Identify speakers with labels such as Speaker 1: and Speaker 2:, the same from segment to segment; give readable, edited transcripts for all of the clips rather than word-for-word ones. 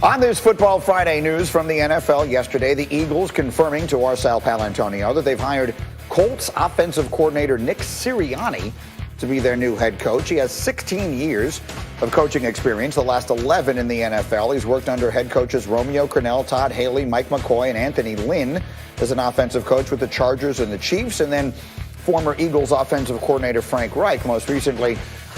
Speaker 1: On this Football Friday news from the NFL yesterday, the Eagles confirming to our Sal Palantonio that they've hired Colts offensive coordinator Nick Sirianni to be their new head coach. He has 16 years of coaching experience, the last 11 in the NFL. He's worked under head coaches Romeo Crennel, Todd Haley, Mike McCoy, and Anthony Lynn as an offensive coach with the Chargers and the Chiefs, and then former Eagles offensive coordinator Frank Reich, most recently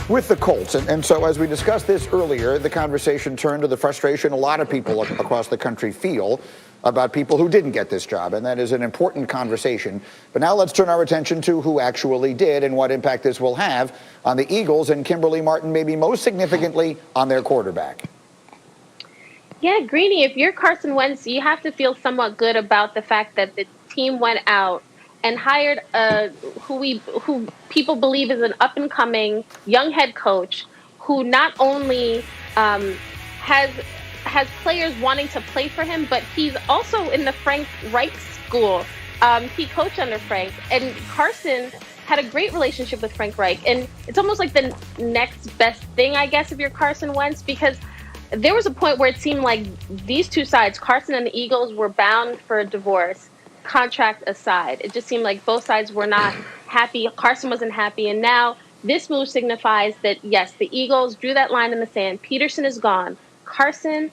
Speaker 1: with the Colts. And so as we discussed this earlier, the conversation turned to the frustration a lot of people across the country feel about people who didn't get this job, and that is an important conversation. But now let's turn our attention to who actually did and what impact this will have on the Eagles and Kimberly Martin, maybe most significantly on their quarterback.
Speaker 2: Yeah, Greeny, if you're Carson Wentz, you have to feel somewhat good about the fact that the team went out and hired who people believe is an up-and-coming young head coach who not only has players wanting to play for him, but he's also in the Frank Reich school. He coached under Frank, and Carson had a great relationship with Frank Reich, and it's almost like the next best thing, I guess, if you're Carson Wentz, because there was a point where it seemed like these two sides, Carson and the Eagles, were bound for a divorce. Contract aside, it just seemed like both sides were not happy. Carson wasn't happy, and now this move signifies that yes, the Eagles drew that line in the sand. Peterson is gone. Carson,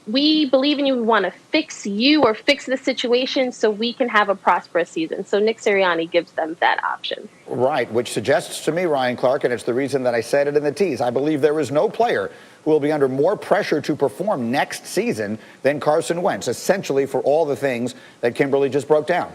Speaker 2: we believe in you. We want to fix you or fix the situation so we can have a prosperous season. So Nick Sirianni gives them that option.
Speaker 1: Right, which suggests to me, Ryan Clark, and it's the reason that I said it in the tease, I believe there is no player who will be under more pressure to perform next season than Carson Wentz, essentially for all the things that Kimberly just broke down.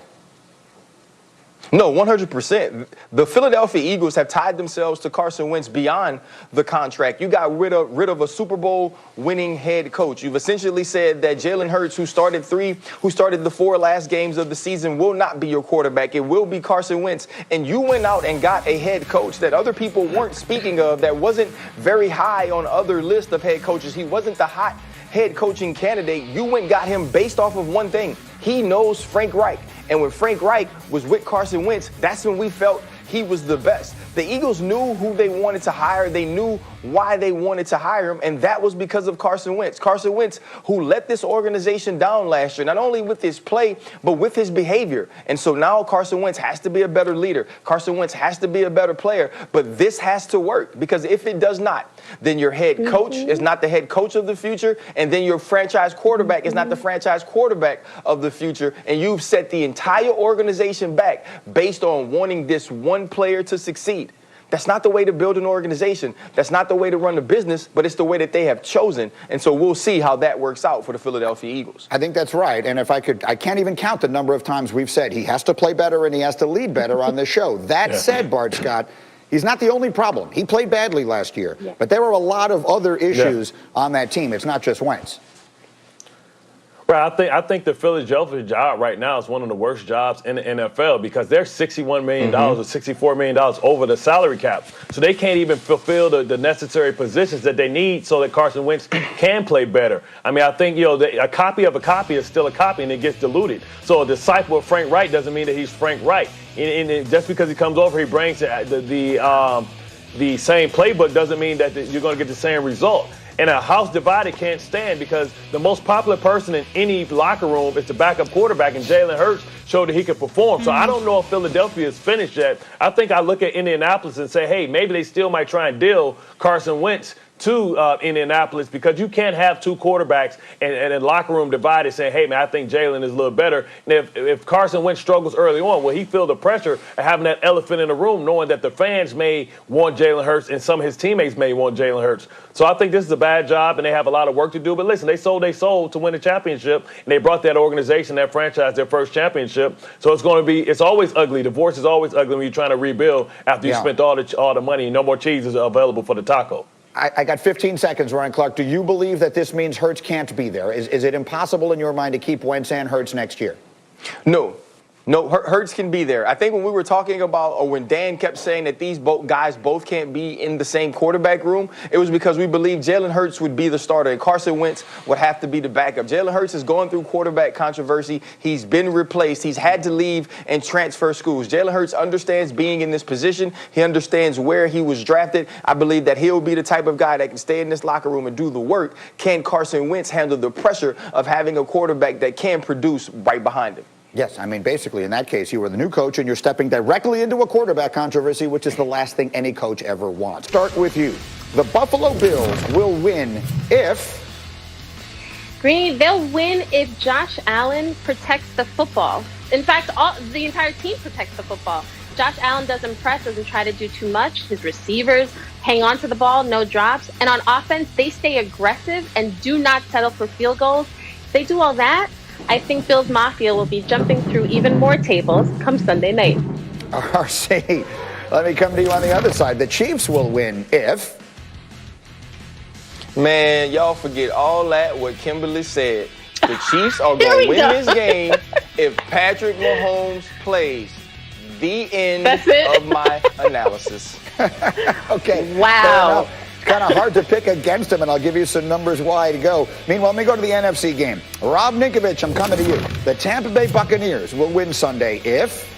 Speaker 3: No, 100%. The Philadelphia Eagles have tied themselves to Carson Wentz beyond the contract. You got rid of a Super Bowl winning head coach. You've essentially said that Jalen Hurts, who started the 4 last games of the season, will not be your quarterback. It will be Carson Wentz. And you went out and got a head coach that other people weren't speaking of, that wasn't very high on other lists of head coaches. He wasn't the hot head coaching candidate. You went and got him based off of one thing. He knows Frank Reich. And when Frank Reich was with Carson Wentz, that's when we felt he was the best. The Eagles knew who they wanted to hire. They knew why they wanted to hire him, and that was because of Carson Wentz. Carson Wentz, who let this organization down last year, not only with his play, but with his behavior. And so now Carson Wentz has to be a better leader. Carson Wentz has to be a better player, but this has to work, because if it does not, then your head coach is not the head coach of the future, and then your franchise quarterback is not the franchise quarterback of the future, and you've set the entire organization back based on wanting this one player to succeed. That's not the way to build an organization. That's not the way to run a business, but it's the way that they have chosen. And so we'll see how that works out for the Philadelphia Eagles.
Speaker 1: I think that's right. And if I can't even count the number of times we've said he has to play better and he has to lead better on this show. That said, Bart Scott, he's not the only problem. He played badly last year, but there were a lot of other issues on that team. It's not just Wentz.
Speaker 4: Right, I think the Philadelphia job right now is one of the worst jobs in the NFL, because they're $61 million or $64 million over the salary cap. So they can't even fulfill the necessary positions that they need so that Carson Wentz can play better. I mean, I think, a copy of a copy is still a copy, and it gets diluted. So a disciple of Frank Reich doesn't mean that he's Frank Reich. And just because he comes over, he brings the same playbook doesn't mean that you're going to get the same result. And a house divided can't stand, because the most popular person in any locker room is the backup quarterback, and Jalen Hurts showed that he could perform. So I don't know if Philadelphia is finished yet. I think I look at Indianapolis and say, hey, maybe they still might try and deal Carson Wentz to Indianapolis, because you can't have two quarterbacks and a locker room divided saying, hey, man, I think Jalen is a little better. And if Carson Wentz struggles early on, will he feel the pressure of having that elephant in the room, knowing that the fans may want Jalen Hurts and some of his teammates may want Jalen Hurts? So I think this is a bad job, and they have a lot of work to do. But listen, they sold their soul to win a championship, and they brought that organization, that franchise, their first championship. So it's always ugly. Divorce is always ugly when you're trying to rebuild after you spent all the money and no more cheese is available for the taco.
Speaker 1: I got 15 seconds, Ryan Clark. Do you believe that this means Hurts can't be there? Is it impossible in your mind to keep Wentz and Hurts next year?
Speaker 3: No. No, Hurts can be there. I think when we were talking about, or when Dan kept saying that these guys both can't be in the same quarterback room, it was because we believed Jalen Hurts would be the starter and Carson Wentz would have to be the backup. Jalen Hurts is going through quarterback controversy. He's been replaced. He's had to leave and transfer schools. Jalen Hurts understands being in this position. He understands where he was drafted. I believe that he'll be the type of guy that can stay in this locker room and do the work. Can Carson Wentz handle the pressure of having a quarterback that can produce right behind him?
Speaker 1: Yes, I mean, basically, in that case, you were the new coach and you're stepping directly into a quarterback controversy, which is the last thing any coach ever wants. Start with you. The Buffalo Bills will win if...
Speaker 2: Greeny, they'll win if Josh Allen protects the football. In fact, the entire team protects the football. Josh Allen doesn't press, doesn't try to do too much. His receivers hang on to the ball, no drops. And on offense, they stay aggressive and do not settle for field goals. If they do all that, I think Bills Mafia will be jumping through even more tables come Sunday night.
Speaker 1: RC, let me come to you on the other side. The Chiefs will win if...
Speaker 3: Man, y'all forget all that what Kimberly said. The Chiefs are going to win this game if Patrick Mahomes plays. The end of my analysis.
Speaker 1: Okay.
Speaker 2: Wow.
Speaker 1: It's kind of hard to pick against him, and I'll give you some numbers why to go. Meanwhile, let me go to the NFC game. Rob Ninkovich, I'm coming to you. The Tampa Bay Buccaneers will win Sunday if...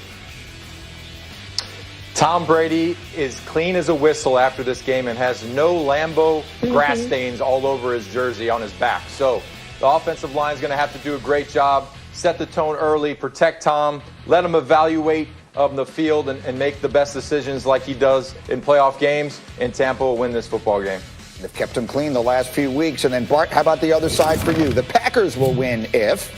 Speaker 5: Tom Brady is clean as a whistle after this game and has no Lambeau grass stains all over his jersey on his back. So the offensive line is going to have to do a great job, set the tone early, protect Tom, let him evaluate the field and make the best decisions like he does in playoff games, and Tampa will win this football game.
Speaker 1: They've kept him clean the last few weeks. And then, Bart, how about the other side for you? The Packers will win if...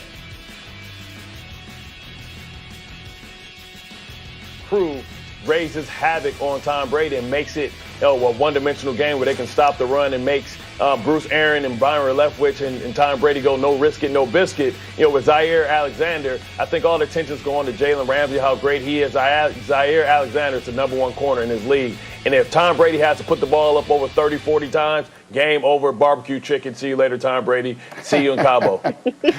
Speaker 4: Crew raises havoc on Tom Brady and makes it a one-dimensional game where they can stop the run and makes Bruce Aaron and Byron Leftwich and Tom Brady go no risk it, no biscuit. With Zaire Alexander, I think all the attention's going to Jalen Ramsey, how great he is. Zaire Alexander is the number one corner in his league. And if Tom Brady has to put the ball up over 30, 40 times, game over, barbecue chicken. See you later, Tom Brady. See you in Cabo.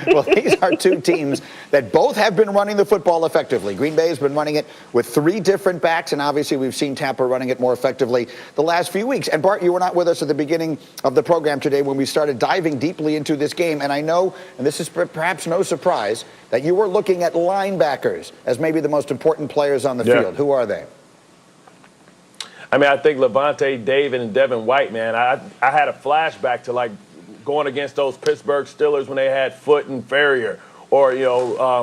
Speaker 1: Well, these are two teams that both have been running the football effectively. Green Bay has been running it with 3 different backs, and obviously we've seen Tampa running it more effectively the last few weeks. And Bart, you were not with us at the beginning of the program today when we started diving deeply into this game. And I know, and this is perhaps no surprise, that you were looking at linebackers as maybe the most important players on the field. Who are they?
Speaker 4: I mean, I think Levante David and Devin White, man, I had a flashback to, like, going against those Pittsburgh Steelers when they had Foote and Ferrier, or,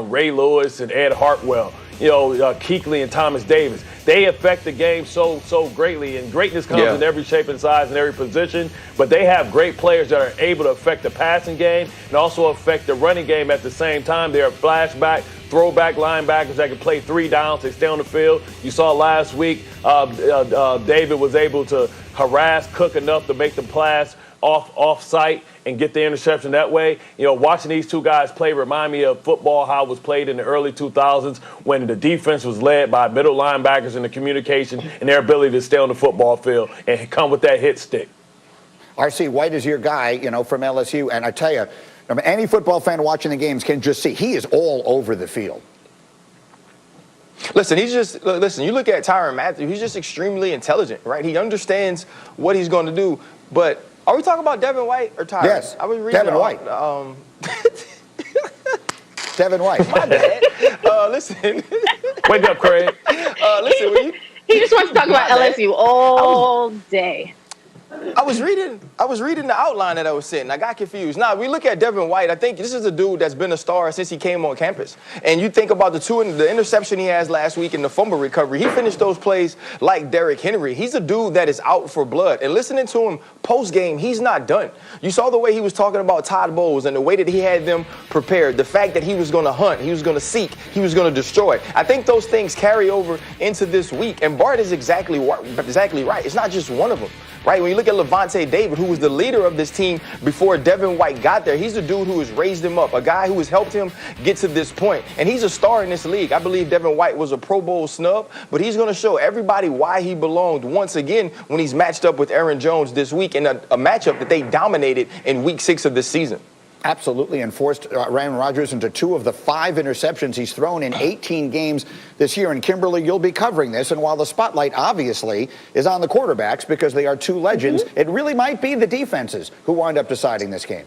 Speaker 4: Ray Lewis and Ed Hartwell, Kuechly and Thomas Davis. They affect the game so greatly, and greatness comes in every shape and size and every position, but they have great players that are able to affect the passing game and also affect the running game at the same time. They're flashback, throwback linebackers that can play 3 downs. They stay on the field. You saw last week David was able to harass Cook enough to make the pass off site and get the interception that way. Watching these two guys play remind me of football, how it was played in the early 2000s when the defense was led by middle linebackers and the communication and their ability to stay on the football field and come with that hit stick.
Speaker 1: R.C. White is your guy, from LSU, and I tell you, any football fan watching the games can just see he is all over the field.
Speaker 3: Listen, you look at Tyrann Mathieu, he's just extremely intelligent, right? He understands what he's going to do. But are we talking about Devin White or Tyrann?
Speaker 1: Yes,
Speaker 3: I was reading
Speaker 1: Devin White. Devin White.
Speaker 3: My bad. Listen.
Speaker 4: Wake up, Craig.
Speaker 3: Listen,
Speaker 2: he just wants to talk about LSU all day.
Speaker 3: I was reading the outline that I was sent, and I got confused. Now, we look at Devin White, I think this is a dude that's been a star since he came on campus. And you think about the interception he has last week and the fumble recovery. He finished those plays like Derrick Henry. He's a dude that is out for blood. And listening to him post-game, he's not done. You saw the way he was talking about Todd Bowles and the way that he had them prepared, the fact that he was going to hunt, he was going to seek, he was going to destroy. I think those things carry over into this week. And Bart is exactly right. It's not just one of them. Right, when you look at Levante David, who was the leader of this team before Devin White got there, he's a dude who has raised him up, a guy who has helped him get to this point. And he's a star in this league. I believe Devin White was a Pro Bowl snub, but he's going to show everybody why he belonged once again when he's matched up with Aaron Jones this week in a matchup that they dominated in week 6 of this season.
Speaker 1: Absolutely, and forced Aaron Rodgers into 2 of the 5 interceptions he's thrown in 18 games this year. And Kimberly, you'll be covering this. And while the spotlight obviously is on the quarterbacks because they are 2 legends, it really might be the defenses who wind up deciding this game.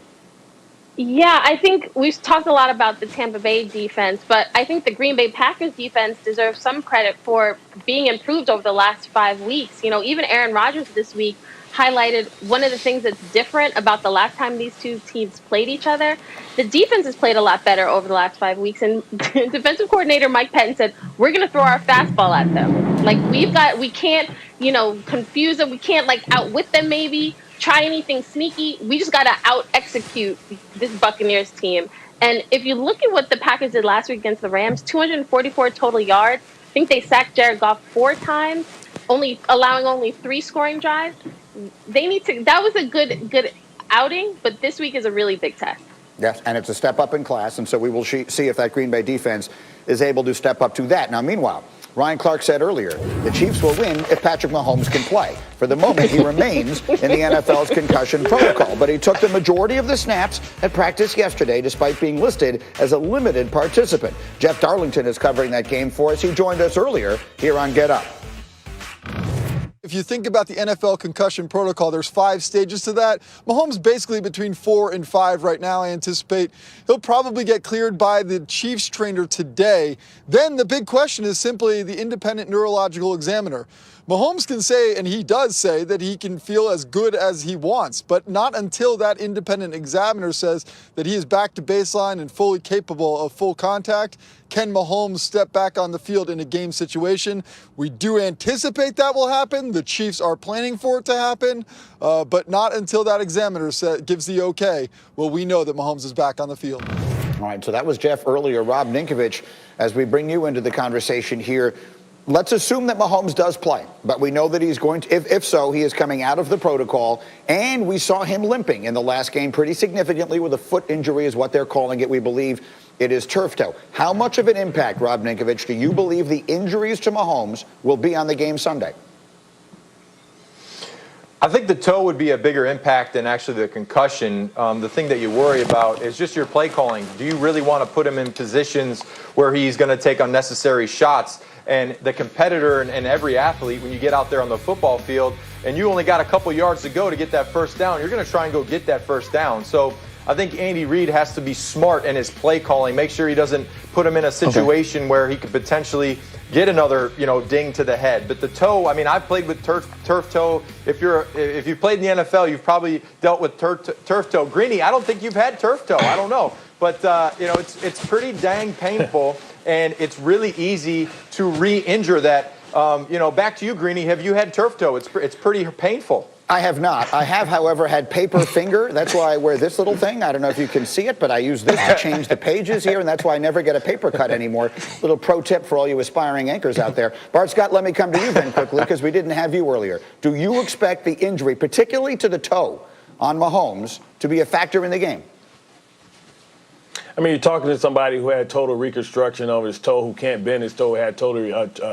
Speaker 2: Yeah, I think we've talked a lot about the Tampa Bay defense, but I think the Green Bay Packers defense deserves some credit for being improved over the last 5 weeks. You know, even Aaron Rodgers this week highlighted one of the things that's different about the last time these 2 teams played each other. The defense has played a lot better over the last 5 weeks, and defensive coordinator Mike Pettin said, we're going to throw our fastball at them. Like, we can't, confuse them. We can't, outwit them maybe, try anything sneaky. We just got to out-execute this Buccaneers team. And if you look at what the Packers did last week against the Rams, 244 total yards. I think they sacked Jared Goff 4 times, allowing only 3 scoring drives. That was a good outing, but this week is a really big test.
Speaker 1: Yes, and it's a step up in class, and so we will see if that Green Bay defense is able to step up to that. Now, meanwhile, Ryan Clark said earlier, the Chiefs will win if Patrick Mahomes can play. For the moment, he remains in the NFL's concussion protocol, but he took the majority of the snaps at practice yesterday despite being listed as a limited participant. Jeff Darlington is covering that game for us. He joined us earlier here on Get Up.
Speaker 6: If you think about the NFL concussion protocol, there's 5 stages to that. Mahomes basically between 4 and 5 right now. I anticipate he'll probably get cleared by the Chiefs trainer today. Then the big question is simply the independent neurological examiner. Mahomes can say, and he does say, that he can feel as good as he wants, but not until that independent examiner says that he is back to baseline and fully capable of full contact can Mahomes step back on the field in a game situation. We do anticipate that will happen. The Chiefs are planning for it to happen, but not until that examiner gives the okay will we know that Mahomes is back on the field.
Speaker 1: All right, so that was Jeff earlier. Rob Ninkovich, as we bring you into the conversation here, let's assume that Mahomes does play, but we know that he's going to, if so, he is coming out of the protocol, and we saw him limping in the last game pretty significantly with a foot injury is what they're calling it. We believe it is turf toe. How much of an impact, Rob Ninkovich, do you believe the injuries to Mahomes will be on the game Sunday?
Speaker 5: I think the toe would be a bigger impact than actually the concussion. The thing that you worry about is just your play calling. Do you really want to put him in positions where he's going to take unnecessary shots? And the competitor and every athlete, when you get out there on the football field and you only got a couple yards to go to get that first down, you're going to try and go get that first down. So I think Andy Reid has to be smart in his play calling, make sure he doesn't put him in a situation where he could potentially get another, ding to the head. But the toe, I mean, I've played with turf toe. If you've played in the NFL, you've probably dealt with turf toe. Greeny, I don't think you've had turf toe. I don't know. But, it's pretty dang painful, and it's really easy to re-injure that. Back to you, Greeny. Have you had turf toe? It's pretty painful.
Speaker 1: I have not. I have, however, had paper finger. That's why I wear this little thing. I don't know if you can see it, but I use this to change the pages here, and that's why I never get a paper cut anymore. Little pro tip for all you aspiring anchors out there. Bart Scott, let me come to you then quickly because we didn't have you earlier. Do you expect the injury, particularly to the toe on Mahomes, to be a factor in the game?
Speaker 4: I mean, you're talking to somebody who had total reconstruction of his toe, who can't bend his toe, had total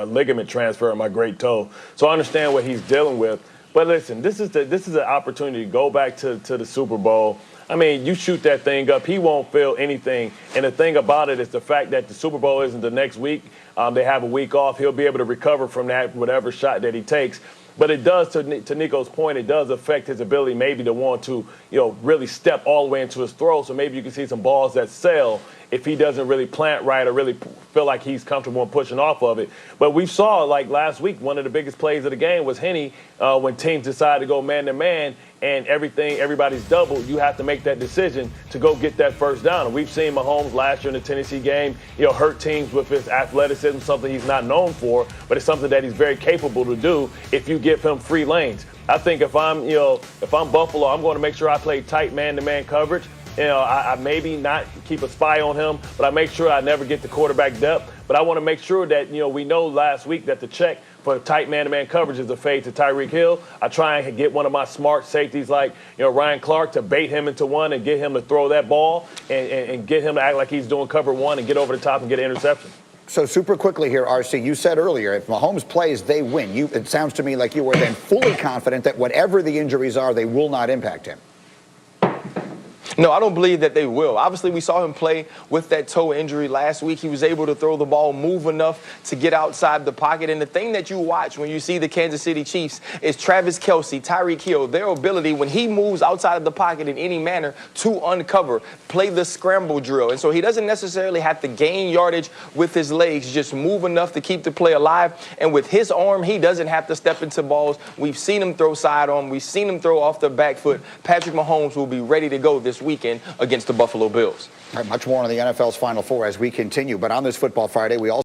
Speaker 4: ligament transfer of my great toe. So I understand what he's dealing with. But listen, this is an opportunity to go back to the Super Bowl. I mean, you shoot that thing up, he won't feel anything. And the thing about it is the fact that the Super Bowl isn't the next week. They have a week off. He'll be able to recover from that, whatever shot that he takes. But it does, to Nico's point, it does affect his ability maybe to want to, really step all the way into his throw. So maybe you can see some balls that sail if he doesn't really plant right or really feel like he's comfortable in pushing off of it. But we saw, like last week, one of the biggest plays of the game was Henne when teams decide to go man-to-man and everybody's doubled. You have to make that decision to go get that first down. And we've seen Mahomes last year in the Tennessee game, hurt teams with his athleticism, something he's not known for, but it's something that he's very capable to do if you give him free lanes. I think if I'm Buffalo, I'm going to make sure I play tight man-to-man coverage. I maybe not keep a spy on him, but I make sure I never get the quarterback depth. But I want to make sure that, we know last week that the check for tight man-to-man coverage is a fade to Tyreek Hill. I try and get one of my smart safeties like, Ryan Clark to bait him into one and get him to throw that ball and get him to act like he's doing cover one and get over the top and get an interception.
Speaker 1: So super quickly here, RC, you said earlier, if Mahomes plays, they win. It sounds to me like you were then fully confident that whatever the injuries are, they will not impact him.
Speaker 3: No, I don't believe that they will. Obviously, we saw him play with that toe injury last week. He was able to throw the ball, move enough to get outside the pocket. And the thing that you watch when you see the Kansas City Chiefs is Travis Kelce, Tyreek Hill, their ability when he moves outside of the pocket in any manner to uncover, play the scramble drill. And so he doesn't necessarily have to gain yardage with his legs, just move enough to keep the play alive. And with his arm, he doesn't have to step into balls. We've seen him throw sidearm. We've seen him throw off the back foot. Patrick Mahomes will be ready to go this weekend against the Buffalo Bills.
Speaker 1: All right, much more on the NFL's Final Four as we continue. But on this Football Friday, we also